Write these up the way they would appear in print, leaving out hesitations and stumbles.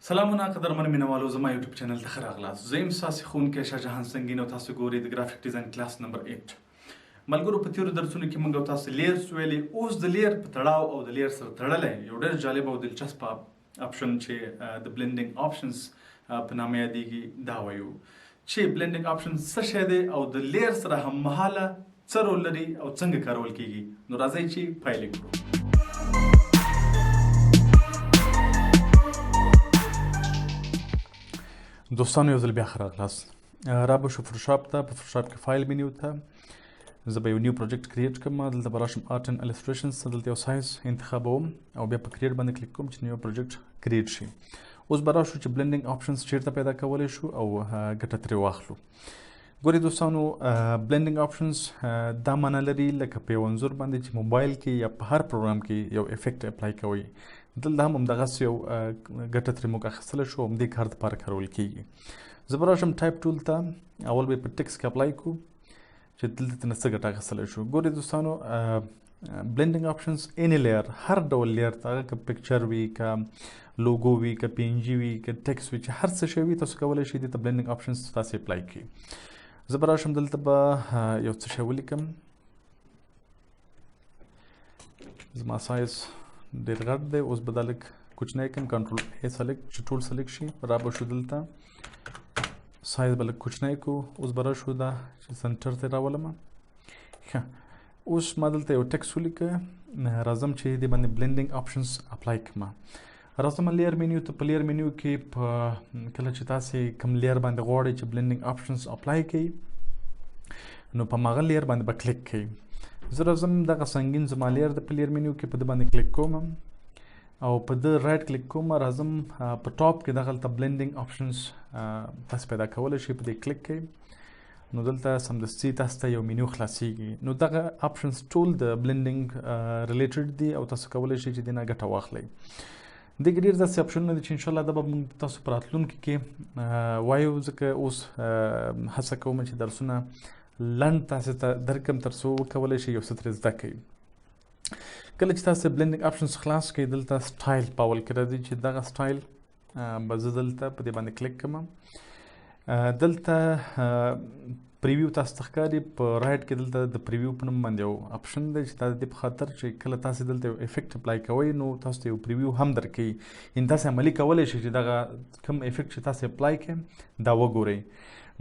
سلامونه قدرمن مینوالو زما یوټیوب چینل ته ښه راغلاست. زه یم ستاسې ښوونکی شاهجهان سنګین او تاسو ګورئ د ګرافیک ډیزاین کلاس نمبر 8. ملګرو په تېرو درسونو کې موږ او تاسو لیرز ویلي، اوس د لیر په تړاو او د لیر سره تړلی یو ډېر جالب او دلچسپ اپشن چې د بلینډینګ آپشنز په نامه یادېږي دا وایو چې بلینډینګ آپشنز څه شی دی او د لیر سره هممهاله څه رول لري او څنګه کارول کیږي. نو راځئ چې پیل کړو. دوستانو یو ځل بیا ښه راغلاست. را به شو فوټوشاپ ته، په فوټوشاپ کې فایل منیو ته زه به یو نیو پروجیکټ کریټ کړم. دلته به راشم آرټ اینډ السټریشنز ته، دلته یو سایز انتخابوم او بیا په کریټ باندې کلیک کوم چې نیو پروجیکټ کریټ شي. اوس به راشو چې بلینډینګ آپشنز چیرته پیدا کولی شو او ګټه ترې واخلو. ګورئ دوستانو، بلینډینګ آپشنز دا معنا لري لکه په یو انځور باندې چې موبایل کې یا په هر پروګرام کې یو افیکټ اپلای کوئ. دلته هم همدغسې یو ګټه ترې موږ اخیستلی شو او همدې کار دپاره کارول کېږي. زه به راشم ټایپ ټول ته، اول به یې په ټکس کې اپلای کړو چې دلته ترې نه څه ګټه اخیستلی شو. ګورئ دوستانو، بلینډینګ آپشنز اینی لیر، هر ډول لیر ته، هغه که پکچر وي، که لوګو وي، که پي ان جي وي، که ټکس وي، چې هر څه شی وي تاسو کولی شئ دې ته بلینډینګ آپشنز تاسې اپلای کړئ. زه به راشم دلته به یو څه شی ولیکم. زما سایز ډېر غټ دی، اوس به دا لږ کوچنی کړم، کنټرول ای سلیکټ چې ټول سلیکټ شي. را به شو دلته سایز به لږ کوچنی کړو. اوس به راشو دا چې سنټر ته راولم. ښه، اوس ما دلته یو ټکس ولیکه، راځم چې دې باندې بلینډینګ آپشنز اپلای کړم. راځم لیر منیو ته. په لیر منیو کې په کله چې تاسې کوم لیر باندې غواړئ چې بلینډینګ آپشنز اپلای کړئ نو په هماغه لیر باندې به کلیک کړئ. زه راځم دغه سنګین زما لیر د په لیر منیو کې په ده باندې کلیک کوم او په ده رایټ کلیک کوم. راځم په ټاپ کې دغلته بلینډینګ آپشنز تاسې پیدا کولی شئ، په دې کلیک کړئ نو دلته سمدستي تاسو ته یو منیو خلاصیږي. نو دغه آپشنز ټول د بلینډینګ ریلیټډ دي او تاسو کولی شئ چې دې نه ګټه واخلئ. دې کې ډېر داسې آپشنونه دي چې انشاءالله دا به موږ تاسو په راتلونکي کې وایو، ځکه اوس هڅه کوم چې درسونه لنډ تاسې ته درکړم تر څو وکولی شئ یو څه ترې زده کړئ. کله چې تاسې بلینډینګ آپشنز خلاص کړئ، دلته سټایل په اول کې راځي چې دغه سټایل به زه دلته په دې باندې کلیک کړم. دلته پریویو تاسو ته ښکاري، په رایټ کې دلته د پریویو په نوم باندې یو آپشن دی چې دا د دې په خاطر چې کله تاسې دلته یو افیکټ اپلای کوئ نو تاسو ته یو پریویو هم درکوي، یعنې تاسې عملي کولی شئ چې دغه کوم افیکټ چې تاسې اپلای کړئ دا وګورئ.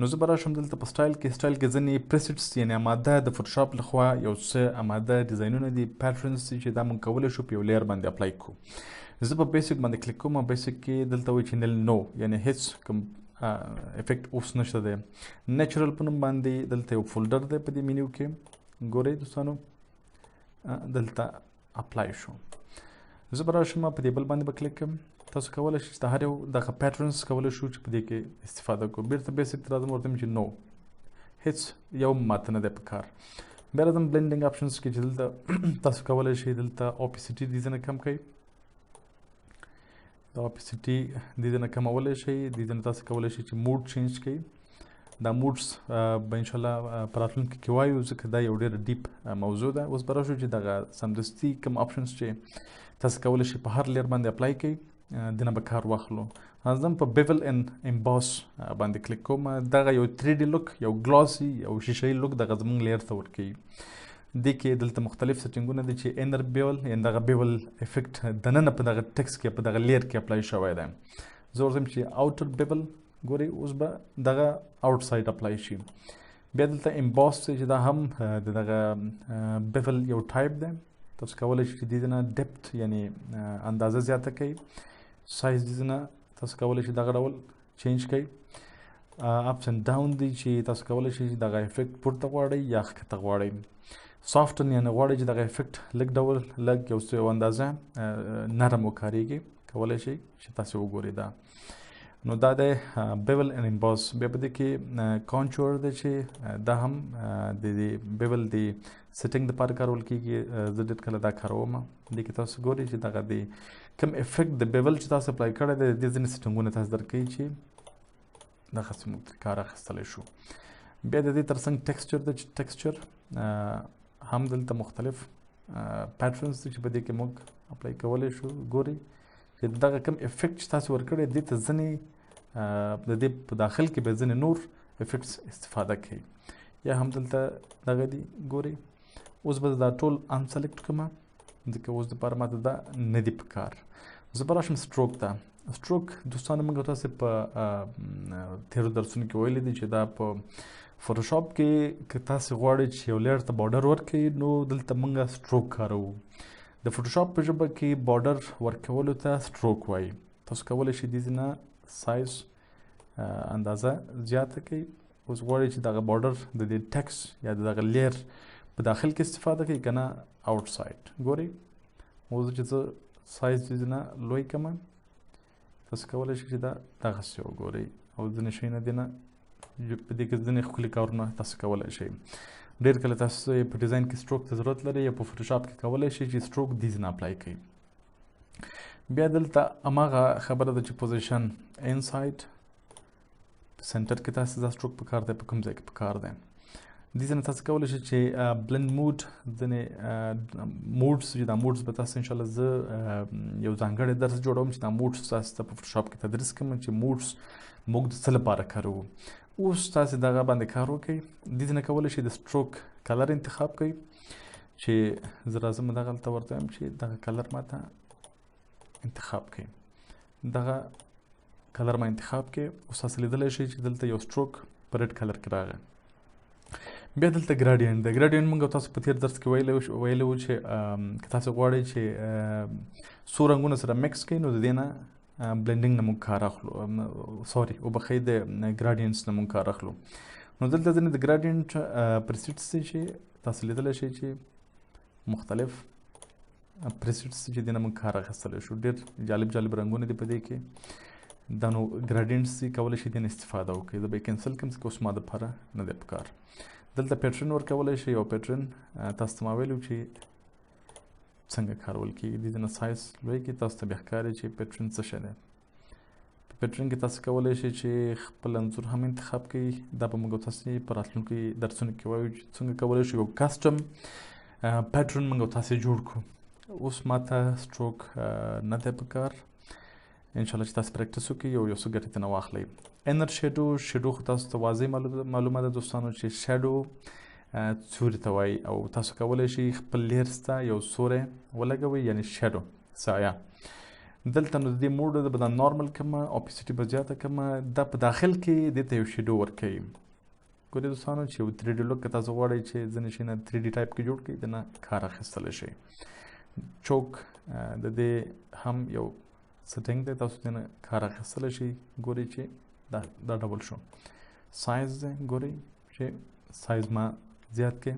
نو زه به راشم دلته په سټایل کې، سټایل کې ځینې پریسیټس یعنې اماده د فوټوشاپ لخوا یو څه اماده ډیزاینونه دي، پیټرنز دي چې دا موږ کولی شو په یو لیر باندې اپلای کړو. زه په بیسک باندې کلیک کوم او بیسک کې دلته وایي چې نل نو، یعنې هیڅ کوم افیکټ اوس نشته دی. نیچرل په نوم باندې دلته یو فولډر دی په دې منیو کې. ګورئ دوستانو، دلته اپلای شو. زه به راشم په دې بل باندې به کلیک کوم. تاسو کولی شئ چې د هر یو دغه پیټرنز کولی شو چې په دې کې استفاده کړو. بیرته بیسک ته راځم، ورته چې نو، هیڅ یو ماته نه دی په کار. بیا راځم بلینډینګ آپشنز کې چې دلته تاسو کولی شئ دلته اوپیسټي دې ځنه کم کړئ. د اوپیسټي دې ځنه کمولی شئ. دې ځنه تاسو کولی شئ چې موډ چینج کړئ. دا موډس به انشاءالله په راتلونکي کې وایو، ځکه دا یو ډېر ډیپ موضوع ده. اوس به راشو چې دغه سمدستي کوم آپشنز چې تاسو کولی شئ په هر لیر باندې اپلای کړئ دنه به کار واخلو. راځم په بیول ان امباس باندې کلیک کوم. دغه یو 3D لوک، یو ګلاسي، یو شیشه‌یي لوک دغه زموږ لیر ته ورکوي. دې کې دلته مختلف سیټینګونه دي چې انر بیول، یعنې دغه بیول افیکټ دننه په دغه ټکس کې په دغه لیر کې اپلای شوی دی. زه ورځم چې آوټر بیول، ګورئ اوس به دغه آوټ سایډ اپلای شي. بیا دلته امباس چې دا هم د دغه بیول یو ټایپ دی. تاسو کولی شئ چې دې نه ډپت یعنې اندازه زیاته کړئ. سایز دې نه تاسو کولی شئ دغه ډول چینج کړئ. اپس اینډ ډاون دی چې تاسو کولی شئ چې دغه افیکټ پورته غواړئ یا ښکته غواړئ. سافټن یعنې غواړئ چې دغه افیکټ لږ ډول لږ یو څه یو اندازه نرم وکارېږي، کولی شئ چې تاسې وګورئ دا. نو دا دی بیول ان امباس. بیا په دې کې کانچور دی چې دا هم د دې بیول د سیټینګ دپاره کارول کېږي. زه ډېر کله دا کاروم. دې کې تاسو ګورئ چې دغه د کوم افیکټ د بیول چې تاسو اپلای کړی دی، د دې ځینې سیټینګونه تاسو درکوي چې دغسې موږ ترې کار اخیستلی شو. بیا د دې تر څنګ ټیکسچر دی چې ټیکسچر هم دلته مختلف پیټرنز دي چې په دې کې موږ اپلای کولی شو. ګورئ چې دغه کوم افیکټ چې تاسو ورکړی دې ته ځینې د دې په داخل کې به ځینې نور افیکټس استفاده کوي. یا هم دلته دغه دي ګورئ. اوس به دا ټول انسلیکټ کړم ځکه اوس دپاره ماته دا نه دي پکار. زه به راشم سټروک ته. سټروک دوستانو موږ تاسو په تیرو درسونو کې ویلي دي چې دا په فوټوشاپ کې که تاسو غواړئ چې یو لیر ته بارډر ورکړئ نو دلته موږ سټروک کاروو. د فوټوشاپ په ژبه کې بارډر ورکولو ته سټروک وایي. تاسو کولی شئ دې نه سایز اندازه زیاته کړئ. اوس غواړئ چې دغه بارډر د دې ټکس یا د دغه لیر په داخل کې استفاده کوي که نه آوټ سایډ. ګورئ اوس چې زه سایز دې نه لوی کړم تاسو کولی شئ چې دا دغسې وګورئ او ځینې شیونه دې نه په دې کې ځینې ښکلي کارونه تاسو کولی شئ. ډېر کله تاسو په ډیزاین کې سټروک ته ضرورت لرئ یا په فوټوشاپ کې کولی شئ چې سټروک دې نه اپلای کړئ. بیا دلته هماغه خبره ده چې پوزیشن انساید سنټر کې تاسو دا سټروک پکار دی په کوم ځای کې پکار دی. دې ځای نه تاسو کولی شئ چې بلند موډ ځینې موډس چې دا موډس به تاسو انشاءالله زه یو ځانګړی درس جوړوم چې دا موډس تاسو ته په فوټوشاپ کې تدریس کوم چې موډس موږ د څه لپاره کاروو. اوس تاسو دغه باندې کار وکړئ. دې ځای نه کولی شئ د سټروک کلر انتخاب کړئ چې زه راځم دغلته ورته وایم چې دغه کلر ماته انتخاب کړئ. دغه کلر ما انتخاب کړئ. اوس تاسو لیدلی شئ چې دلته یو سټروک په ریډ کلر کې راغی. بیا دلته ګراډینټ دی. ګراډینټ موږ تاسو په تیر درس کې ویلی وو چې که تاسو غواړئ چې څو رنګونه سره مکس کړئ نو د دې نه بلنډینګ نه موږ کار اخلو. سوري وبخئ د ګراډینټس نه موږ کار اخلو. نو دلته ځینې د ګراډینټ پریسیټس دي چې تاسو لیدلی شئ چې مختلف پریسیټس چې دې نه موږ کار اخیستلی شو. ډېر جالب رنګونه دي په دې کې. دا نو ګراډینټس دي کولی شئ دې نه استفاده وکړئ. زه به یې کینسل کړم ځکه اوس ما دپاره نه دی پکار. دلته پیټرن ورکولی شئ. یو پیټرن تاسو ته ما ویلي چې څنګه کارول کېږي. دې نه سایز لوی کړئ. تاسو ته بیا ښکاري چې پیټرن څه شی دی. په پیټرن کې تاسو کولی شئ چې خپل انځور هم انتخاب کړئ. دا به موږ تاسو په راتلونکي درسونو کې وایو چې څنګه کولی شو یو کسټم پیټرن موږ تاسو جوړ کړو. اوس ماته سټروک نه دی پکار. انشاءالله چې تاسو پریکټس وکړئ یو څه ګټې ترې نه واخلئ. انر شیډو خو تاسو ته واضح معلومه ده دوستانو چې شیډو سوري ته وایي او تاسو کولی شئ خپل لیرز ته یو سوری ولګوئ یعنې شیډو سایه. دلته نو د دې موډ به دا نارمل کړمه اپیسیټي به زیاته کړمه. دا په داخل کې دې ته یو شیډو ورکوي. ګورئ دوستانو چې یو 3D لوک که تاسو غواړئ چې ځینې شیونه 3D ټایپ کې جوړ کړئ د نه کار اخیستلی شئ. چوک د دې هم یو سیټینګ دی. تاسو دې نه کار اخیستلی شئ. ګورئ چې دا ډبل شو. سایز دی ګورئ چې سایز ما زیات کې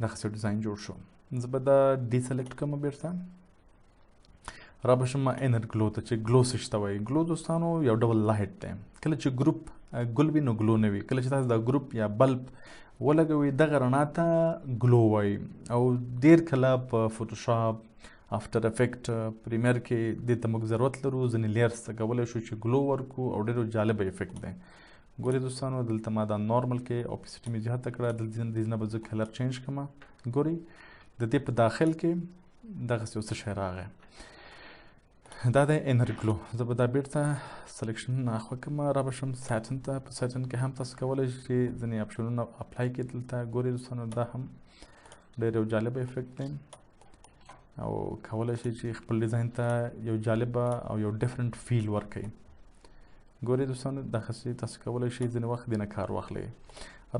دغسې ډیزاین جوړ شو. زه به دا ډي سلیکټ کړم بیرته را به شم انر ګلو ته چې ګلو څه شته وایي. ګلو دوستانو یو ډول لایټ دی. کله چې ګروپ ګل وي نو ګلو نه وي. کله چې تاسو دا ګروپ یا بلب ولګوئ دغه رڼا ته ګلو وایي. او ډېر کله په فوټوشاپ افټر افیکټ پریمیر کې دې ته موږ ضرورت لرو. ځینې لیرز ته کولی شو چې ګلو ورکړو او ډېر جالبه افیکټ دی. ګورئ دوستانو دلته ما دا نارمل کې اپیسیټي مې زیاته کړه. دلته نه به زه کلر چینج کړم. ګورئ د دې په داخل کې دغسې یو څه شی راغی. دا دی انر ګلو. زه به دا بیرته سلیکشن اخوا کړم. را به شم سیټن ته. په سیټن کې هم تاسو کولی شئ چې ځینې اپشنونه اپلای کړئ. دلته ګورئ دوستانو دا هم ډېر یو جالبه افیکټ دی او کولی شئ چې خپل ډیزاین ته یو جالبه او یو ډفرنټ فیل ورکړئ. ګورئ دوستانو دغسې تاسو کولی شئ ځینې وخت دې نه کار واخلئ.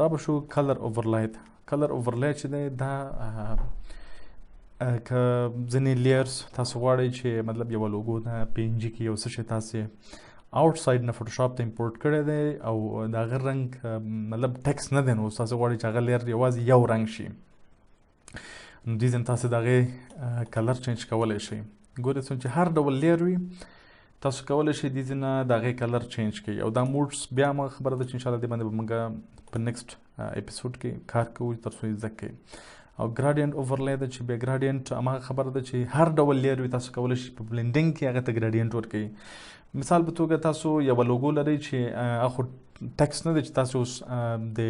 را به شو کلر اوورلای ته. کلر اوورلای چې دی دا که ځینې لیرز تاسو غواړئ چې مطلب یوه لوګو ده پی ان جي کې یو څه شی تاسې آوټ سایډ نه فوټوشاپ ته امپورټ کړی دی او د هغه رنګ مطلب ټکس نه دی نو تاسو غواړئ چې هغه لیر یوازې یو رنګ شي نو دې ځین تاسو د هغې کلر چینج کولی شئ. ګورئ څومره چې هر ډول لیر وي تاسو کولی شئ دې ځینه د هغې کلر چینج کړئ. او دا موډس بیا هماغه خبره ده چې انشاءالله دې باندې به موږ په نیکسټ اپیسوډ کې کار کوو تر څو یې زده کړئ. او ګراډینټ اوورلای ده چې بیا ګراډینټ هماغه خبره ده چې هر ډول لیر وي تاسو کولی شئ په بلنډینګ کې هغه ته ګراډینټ ورکوئ. مثال په توګه تاسو یوه لوګو لرئ چې خو ټکس نه دی چې تاسو اوس د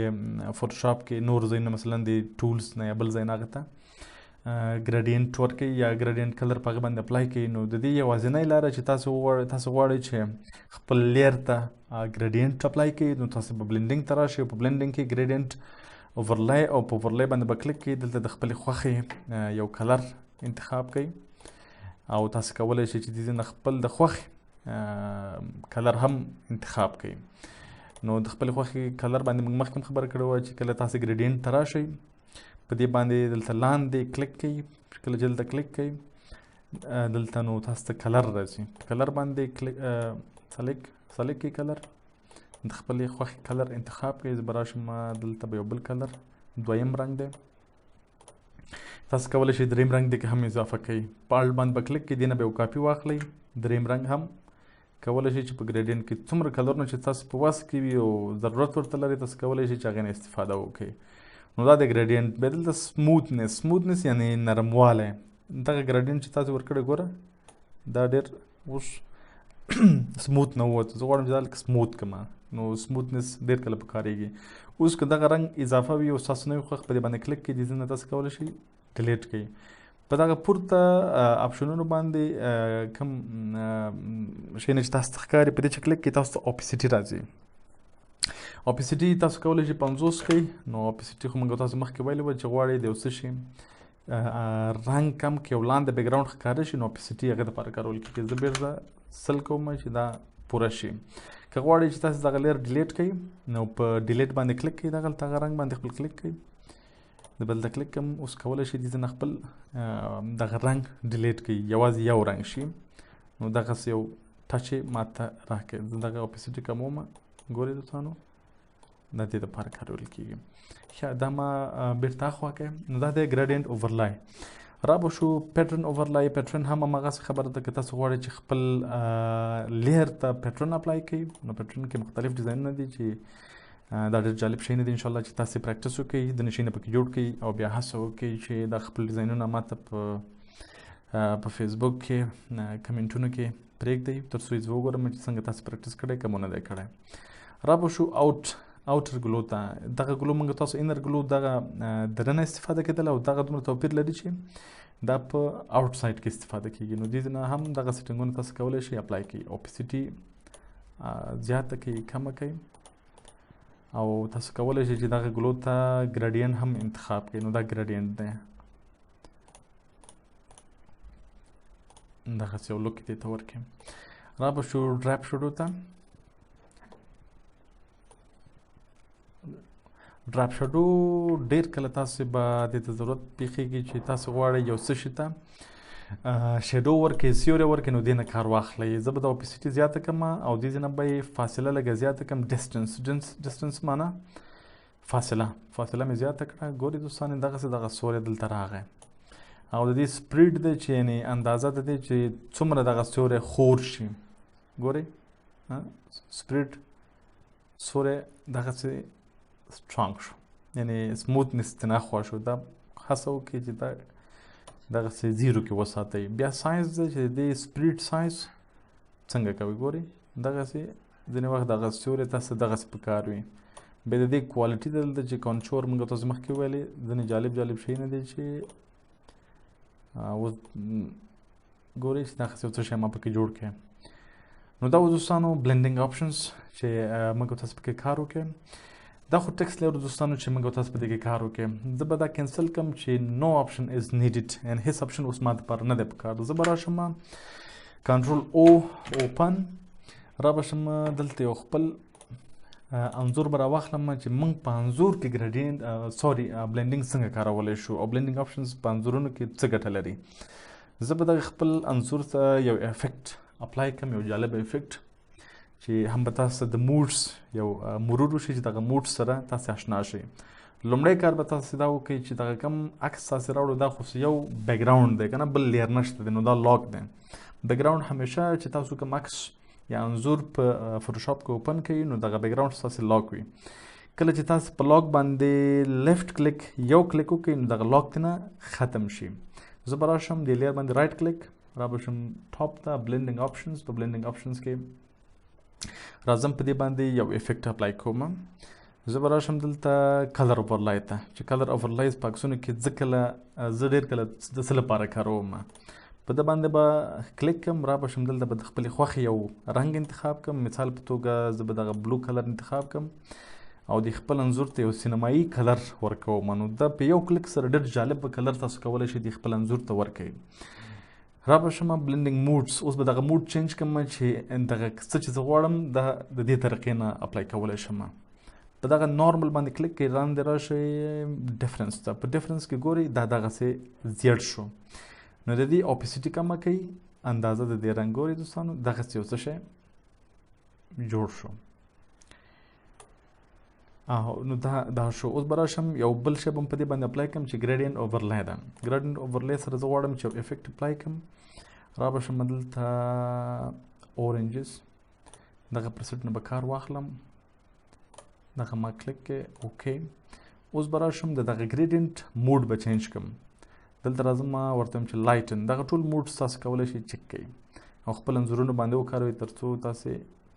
فوټوشاپ کې نور ځایونه مثلا د ټولز نه یا بل ځای نه هغه ته ګریډینټ ورکوي یا ګریډینټ کلر په هغه باندې اپلای کوي. نو د دې یوازینۍ لاره چې تاسو غواړئ چې خپل لیر ته ګریډینټ اپلای کوي، نو تاسو په بلنډینګ ته راشئ. په بلنډینګ کې ګریډینټ اوورلای او په اوورلای باندې به کلیک کوئ. دلته د خپلې خوښې یو کلر انتخاب کوئ او تاسو کولی شئ چې د دې نه خپل د خوښې کلر هم انتخاب کوئ. نو د خپلې خوښې کلر باندې موږ مخکې خبره کړې وه چې کله تاسو ګریډینټ ته راشئ په دې باندې دلته لاندې کلیک کوي. کله چې دلته کلیک کوي دلته نو تاسو ته کلر راځي. کلر باندې کلیک سلیکټ کوي کلر، د خپلې خوښې کلر انتخاب کوي. زه به راشم دلته به یو بل کلر دویم رنګ دی، تاسو کولی شئ دریم رنګ دې کې هم اضافه کوئ. په الټ باندې به کلیک کوئ، دې نه به یو کاپي واخلئ. دریم رنګ هم کولی شئ چې په ګریډینټ کې څومره کلرونه چې تاسو په وس کې وي او ضرورت ورته لري تاسو کولی شئ چې هغې نه استفاده وکړئ. نو دا د ګریډینټ بیا دلته سموتنس یعنی نرموالی. دغه ګریډینټ چې تاسو ورکړی ګوره دا ډېر اوس سموت نه ووت. زه غواړم چې دا لږ سموت کړم، نو سموتنس ډېر کله پکارېږي. اوس که دغه رنګ اضافه وي او ستاسو نه وي خوښ، په دې باندې کلیک کړئ، د دې نه تاسو کولی شئ ډیلیټ کړئ. په دغه پورته اپشنونو باندې کوم شیونه چې تاسو ته ښکاري په دې چې کلیک کړئ تاسو ته اوپیسټي راځي. اوپیسټي تاسو کولی شئ 50 کړئ. نو اوپیسټي خو موږ تاسو مخکې ویلي وه چې غواړئ د یو څه شي رنګ کم کړئ او لاندې بیکګراونډ ښکاره شي، نو اوپیسټي هغې دپاره کارول کېږي. زه بېرته سل کوم چې دا پوره شي. که غواړئ چې تاسو دغه لیر ډیلیټ کړئ نو په ډیلیټ باندې کلیک کړئ، دغلته هغه رنګ باندې خپل کلیک کړئ. د بل ته کلیک کوم، اوس کولی شئ دې نه خپل دغه رنګ ډیلیټ کړئ، یوازې یو رنګ شي. نو دغسې یو ټچ یې ماته راکړئ. زه دغه اوپیسټي کموم، ګورئ دوستانو دا دې دپاره کارول کېږي. ښه دا ما بېرته اخوا کړئ. نو دا دی ګریډینټ اوورلای. را به شو پیټرن اوورلای. پیټرن هم هماغسې خبره ده. که تاسو غواړئ چې خپل لیر ته پیټرن اپلای کړئ، نو پیټرن کې مختلف ډیزاینونه دي چې دا ډېر جالب شیونه دي. انشاءالله چې تاسې پریکټس وکړئ، ځینې شیونه پکې جوړ کړئ او بیا هڅه وکړئ چې دا خپل ډیزاینونه ماته په فیسبوک کې کمنټونو کې پرېږدئ تر څو یې زه وګورم چې څنګه تاسو پریکټس کړی که مو نه دی کړی. را به شو اوټر ګلو ته. دغه ګلو موږ تاسو انر ګلو دغه دننه استفاده کېدل او دغه دومره توپیر لري چې دا په آوټ سایډ کې استفاده کېږي. نو دې نه هم دغه سیټینګونه تاسو کولی شئ اپلای کړئ. اوپیسټي زیاته کړئ، کمه کړئ او تاسو کولی شئ چې دغه ګلو ته ګریډینټ هم انتخاب کړئ. نو دا ګریډینټ دی، دغسې یو لوک دې ته ورکړئ. را به شو ډراپ شډو ته. ډراپ شډو ډېر کله تاسو به دې ته ضرورت پېښېږي چې تاسو غواړئ یو څه شي ته شیډو ورکړئ، سیوری ورکړئ، نو دې نه کار واخلئ. زه به دا اوپیسټي زیاته کړم او دې نه به یې فاصله لږه زیاته کړم. ډسټنس معنا فاصله مې زیاته کړه. ګورئ دوستان دغسې دغه سیوری دلته راغی او د دې سپریډ دی چې یعنې اندازه د دې چې څومره دغه سیوری خور شي. ګورئ سپریډ سیوری دغسې سټرانګ شو، یعنې سموتنس ترې اخوا شو. دا هڅه وکړئ چې دا دغسې زیرو کې وساتئ. بیا ساینس دی چې د دې سپریډ ساینس څنګه کوئ. ګورئ دغسې ځینې وخت دغه سیوری تاسو دغسې په کار وي. بیا د دې کوالټي دلته چې کنټرول موږ تاسو مخکې ویلې ځینې جالب شیونه دي چې اوس ګورئ چې دغسې یو څه شی ما پکې جوړ کړی. نو دا اوس دوستانو بلنډینګ اپشنز چې موږ تاسو پکې کار وکړو. دا خو ټکس لرو دوستانو چې موږ تاسو په دې کې کار وکړو. زه به دا کینسل کړم چې نو اپشن از نیډډ، یعنې هیڅ اپشن اوس ما دپاره نه دی پکار. زه به راشم کنټرول او اوپن، را به شم دلته یو خپل انځور به راواخلم چې موږ په انځور کې بلنډینګ څنګه کارولی شو او بلنډینګ اپشنز په انځورونو کې څه ګټه لري. زه به دغه خپل انځور ته یو افیکټ اپلای کړم، یو جالب افیکټ چې هم به تاسو د موډس یو مرور وشي چې دغه موډ سره تاسو آشنا شئ. لومړی کار به تاسو دا وکړئ چې دغه کوم عکس تاسو راوړو دا خو یو بیکګراوند دی که نه، بل لیر نشته دی، نو دا لاک دی. بیکګراوند همیشه چې تاسو کوم عکس یا انځور په فوټوشاپ کې اوپن کړئ نو دغه بیکګراوند تاسو لاک وي. کله چې تاسو په لاک باندې لیفټ کلیک یو کلیک وکړئ نو دغه لاک نه ختم شي. زه به راشم د لیر باندې رایټ کلیک، را به شم ټاپ ته بلنډینګ اپشنز. په بلنډینګ اپشنز کې راځم، په دې باندې یو افیکټ اپلای کوم. زه به راشم دلته کلر اوورلای ته چې کلر اوورلایز په عکسونو کې زه ډېر کله د څه لپاره کاروم. په ده باندې به کلیک کم، را به شم دلته به د خپلې خوښې یو رنګ انتخاب کم. مثال په توګه زه به دغه بلو کلر انتخاب کم او د خپل انځور ته یو سینمایي کلر ورکوم. نو دا په یو کلیک سره ډېر جالب کلر تاسو کولی شئ د خپل انځور ته ورکوئ. را به شم بلنډینګ موډز، اوس به دغه موډ چینج کم چې دغه څه چې زه غواړم د دې طریقې نه اپلای کولی شم. په دغه نارمل باندې کلیک کوئ، لاندې راشئ ډیفرنس ته. په ډیفرنس کې ګورئ دا دغسې زیړ شو. نو د دې اوپیسیټي کمه کوي، اندازه د دې رنګ ګورئ دوستانو، دغسې یو څه شی جوړ شو. نو دا شو. اوس به راشم یو بل شی به هم په دې باندې اپلای کړم چې ګریډینټ اوورلای ده. ګریډینټ اوورلای سره زه غواړم چې یو افیکټ اپلای کړم. را به شم دلته اورنجز، دغه پرسټ نه به کار واخلم، دغه ما کلیک کې اوکې. اوس به راشم د دغه ګریډینټ موډ به چینج کړم. دلته راځم ورته وایم چې لایټن. دغه ټول موډ تاسو کولی شئ چک کړئ او خپل انځورونو باندې وکاروئ تر څو تاسې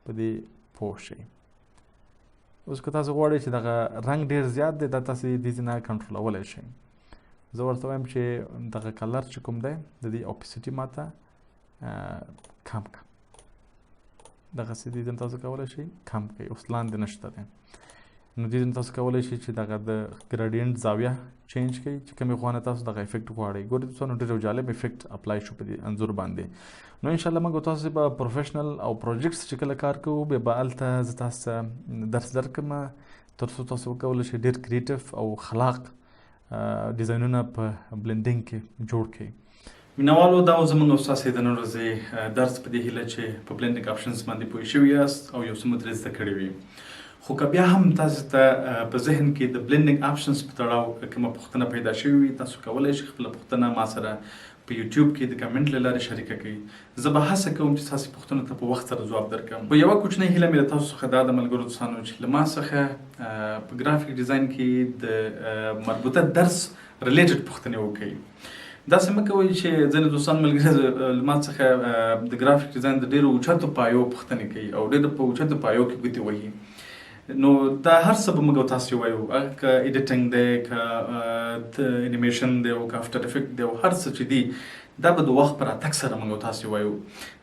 په دې پوه شئ. اوس که تاسو غواړئ چې دغه رنګ ډېر زیات دی، دا تاسې دې ځینه کنټرولولی شئ. زه ورته وایم چې دغه کلر چې کوم دی د دې اوپیسیټي ماته کم کړه. دغسې دې ځینې تاسو کولی شئ کم کړئ. اوس لاندې نشته دی. نو دې ځینې تاسو کولی شئ چې دغه د ګریډینټ زاویه چینج کړئ چې کومې خوا نه تاسو دغه افیکټ غواړئ. ګورئ دوستانو ډېر یو جالب افیکټ اپلای شو په دې انځور باندې. نو انشاءالله موږ تاسو به پروفیشنل او پروجیکټس چې کله کار کوو بیا به هلته زه تاسو ته درس درکړم تر څو تاسو وکولی شئ ډېر کریټیو او خلاق ډیزاینونه په بلنډینګ کې جوړ کړئ. مینوالو، دا زموږ او ستاسې د نن ورځې درس په دې هیله چې په بلنډینګ آپشنز باندې پوه شوي یاست او یو څه مو ترې زده کړي وي. خو که بیا هم تاسو ته په ذهن کې د بلنډینګ آپشنز په تړاو کومه پوښتنه پیدا شوې وي، تاسو کولی شئ خپله پوښتنه ما سره په یوټیوب کې د کمنټ له لارې شریکه کړئ. زه به هڅه کوم چې ستاسې پوښتنو ته په وخت سره ځواب درکړم. خو یوه کوچنۍ هیله مې له تاسو څخه دا د ملګرو دوستانو چې له ما څخه په ګرافیک ډیزاین کې د مربوطه درس ریلیټډ پوښتنې وکړئ. داسې مه کوئ چې ځینې دوستان ملګري له ما څخه د ګرافیک ډیزاین د ډېرو اوچتو پایو پوښتنې کوي او ډېر په اوچتو پایو کې ګوتې وهي. نو دا هر څه به موږ او تاسې وایو، که ایډیټینګ دی، که انیمیشن دی، او که افټر افیکټ دی، او هر څه چې دي دا به د وخت په راتګ سره موږ او تاسې وایو.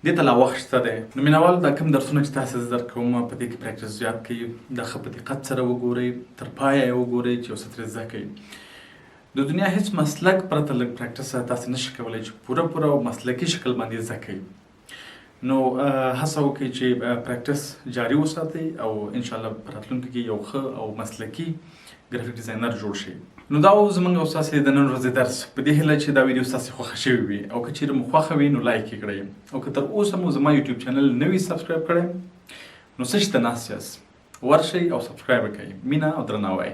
دې ته لا وخت شته دی. نو مینوالو، دا کوم درسونه چې تاسې زه درکوم په دې کې پریکټس زیات کړئ، دا ښه په دقت سره وګورئ، تر پایه یې وګورئ چې یو څه ترې زده کړئ. د دنیا هیڅ مسلک پرته لږ پریکټس تاسې نشئ کولی چې پوره او مسلکي شکل باندې زده کړئ. نو هڅه وکړئ چې پریکټس جاري وساتئ او انشاءالله په راتلونکي کې یو ښه او مسلکي ګرافیک ډیزاینر جوړ شئ. نو دا زموږ او ستاسې د نن ورځې درس. په دې هیله چې دا ویډیو ستاسې خوښه شوې وي او که چیرې مو خوښه وي نو لایک یې کړئ او که تر اوسه مو زما یوټیوب چینل نه وي سبسکرایب کړی نو څه چې ته ناست یاست ورشئ او سبسکرایب یې کړئ. مینه او درناوی.